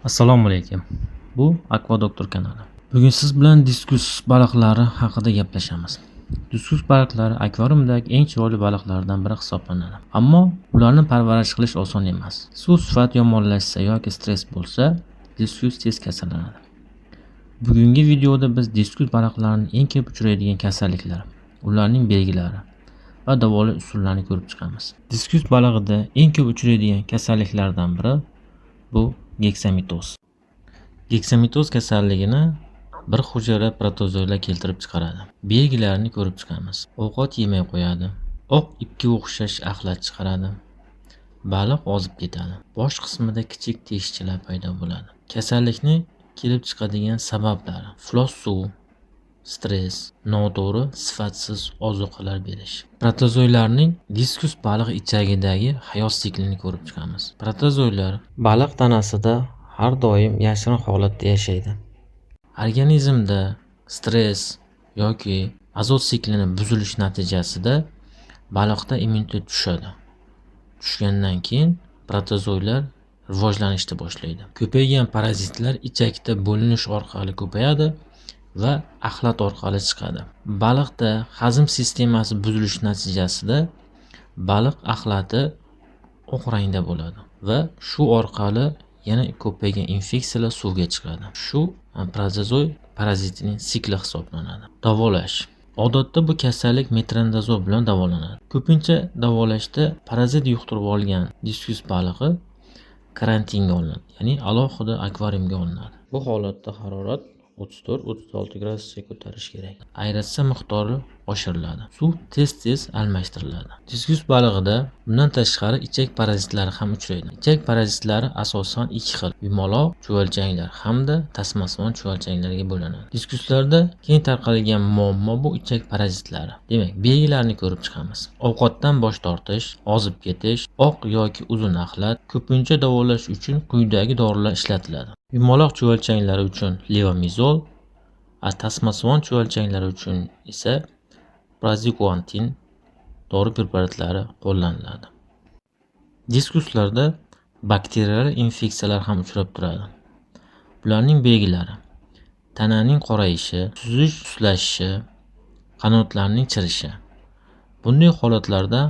Assalomu alaykum. Bu Akvadoktor kanali. Bugun siz bilan diskus baliqlari haqida gaplashamiz. Diskus baliqlari akvariumdagi eng chiroyli baliqlardan biri hisoblanadi. Ammo ularni parvarish qilish oson emas. Suv sifati yomonlashsa yoki stress bo'lsa, diskus tez kasallanadi. Bugungi videoda biz diskus baliqlarining eng ko'p uchraydigan kasalliklari, ularning belgilari va davolash usullarini ko'rib chiqamiz. Diskus balig'ida eng ko'p uchraydigan kasalliklardan biri bu geksamitoz. Geksamitoz kasalligini bir hujayra protozoylar keltirib chiqaradi. Belgilarini ko'rib chiqamiz. Ovqat yemay qo'yadi. Oq ipga o'xshash axlat chiqaradi. Baliq ozib ketadi. Bosh qismida kichik teshikchalar paydo bo'ladi. Kasallikni kelib chiqadigan sabablari: iflos suv, stress, noto'g'ri sifatsiz ozuqalar berish. Protozoylarning diskus baliq ichagidagi hayot siklini ko'rib chiqamiz. Protozoylar baliq tanasida har doim yashirin holatda yashaydi. Organizmda stress yoki azot siklini buzilishi natijasida baliqda immunitet tushadi. Tushgandan keyin protozoylar rivojlanishni boshlaydi. Ko'paygan parazitlar ichakda bo'linish orqali ko'payadi va axlat orqali chiqadi. Baliqda hazm sistemasi buzilishi natijasida baliq axlati oq rangda bo'ladi va shu orqali yana ko'paygan infeksiyalar suvga chiqadi. Shu protozoy parazitining sikli hisoblanadi. Davolash. Odatda bu kasallik metronidazol bilan davolanadi. Ko'pincha davolashda parazit yuqtirib olgan diskus balig'i karantinga olinadi, ya'ni alohida akvariumga olinadi. Bu holatda harorat 34-36 gradusga ko'tarish kerak. Ayratsa miqdori oshiriladi. Suv tez almashtiriladi. Diskus balig'ida bundan tashqari ichak parazitlari ham uchraydi. Ichak parazitlari asosan ikki xil: yumaloq chuvalchanglar hamda tasmasvon chuvalchanglarga bo'linadi. Diskuslarda keng tarqalgan muammo bu ichak parazitlari. Demak, belgilarini ko'rib chiqamiz. Ovqatdan bosh tortish, ozib ketish, oq yoki uzun axlat. Ko'pincha davolash uchun quyidagi dorilar ishlatiladi. Yumaloq chuvalchanglari uchun levomizol, tasmasvon chuvalchanglari uchun esa praziquantin dori preparatlari qo'llaniladi. Diskuslarda bakterial infeksiyalar ham uchrab turadi. Bularning belgilari: tananing qorayishi, suzish suslashishi, qanotlarning chirishi. Bunday holatlarda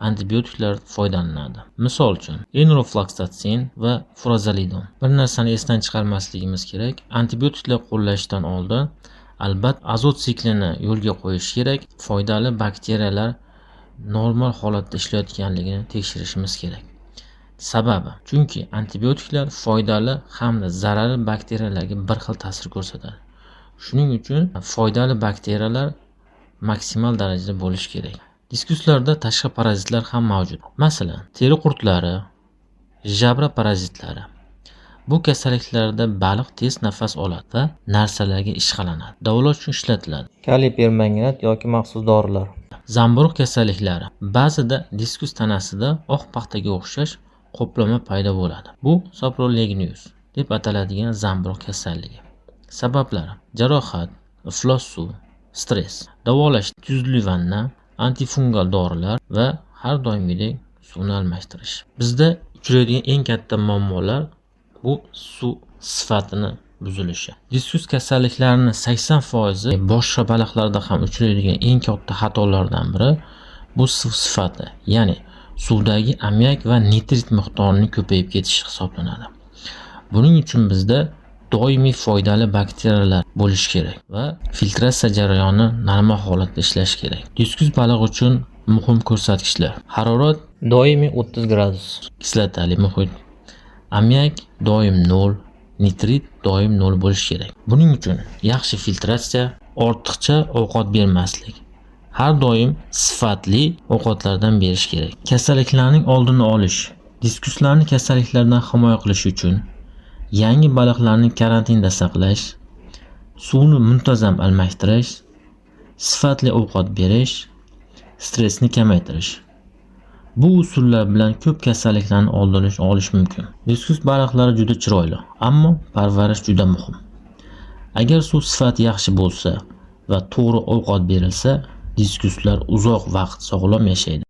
antibiotiklar foydalanadi. Misol uchun, enrofloxacin va furazolidon. Bir narsani esdan chiqarmasligimiz kerak: antibiotiklar qo'llashdan oldin albatta azot siklini yo'lga qo'yish kerak. Foydali bakteriyalar normal holatda ishlayotganligini tekshirishimiz kerak. Sababi: chunki antibiotiklar foydali hamda zararli bakteriyalarga bir xil ta'sir ko'rsatadi. Shuning uchun foydali bakteriyalar maksimal darajada bo'lishi kerak. Diskuslarda tashqi parazitlar ham mavjud. Masalan, teri qurtlari, jabra parazitlari. Bu kasalliklarda baliq tez nafas oladi va narsalarga ishqalanadi. Davolash uchun ishlatiladi. Kaliy permanganat yoki maxsus dorilar. Zamburug' kasalliklari. Ba'zida diskus tanasida oq paxtaga o'xshash qoplama paydo bo'ladi. Bu saprolegnius deb ataladigan zamburug' kasalligi. Sabablari: jarohat, iflos suv, stress. Davolash: tuzli vanna, antifungal dorilar va har doimgidek suvni almashtirish. Bizda uchraydigan eng katta muammolar bu suv sifatini buzilishi. Diskus kasalliklarining 80% boshqa baliqlarda ham uchraydigan eng katta xatolardan biri bu suv sifati, ya'ni suvdagi ammiak va nitrit miqdorining ko'payib ketishi hisoblanadi. Buning uchun bizda doimiy foydali bakteriyalar bo'lishi kerak va filtratsiya jarayoni normal holatda ishlashi kerak. Diskus balig'i uchun muhim ko'rsatkichlar: harorat doimiy 30 gradus, kislotali muhit, ammiak doim 0, nitrit doim 0 bo'lishi kerak. Buning uchun yaxshi filtratsiya, ortiqcha ovqat bermaslik, har doim sifatli ovqatlardan berish kerak. Kasalliklarning oldini olish. Diskuslarni kasalliklardan himoya qilish uchun yangi baliqlarni karantinda saqlash, suvni muntazam almashtirish, sifatli ovqat berish, stressni kamaytirish. Bu usullar bilan ko'p kasalliklarni oldini olish mumkin. Diskus baliqlari juda chiroyli, ammo parvarish juda muhim. Agar suv sifati yaxshi bo'lsa va to'g'ri ovqat berilsa, diskuslar uzoq vaqt sog'lom yashaydi.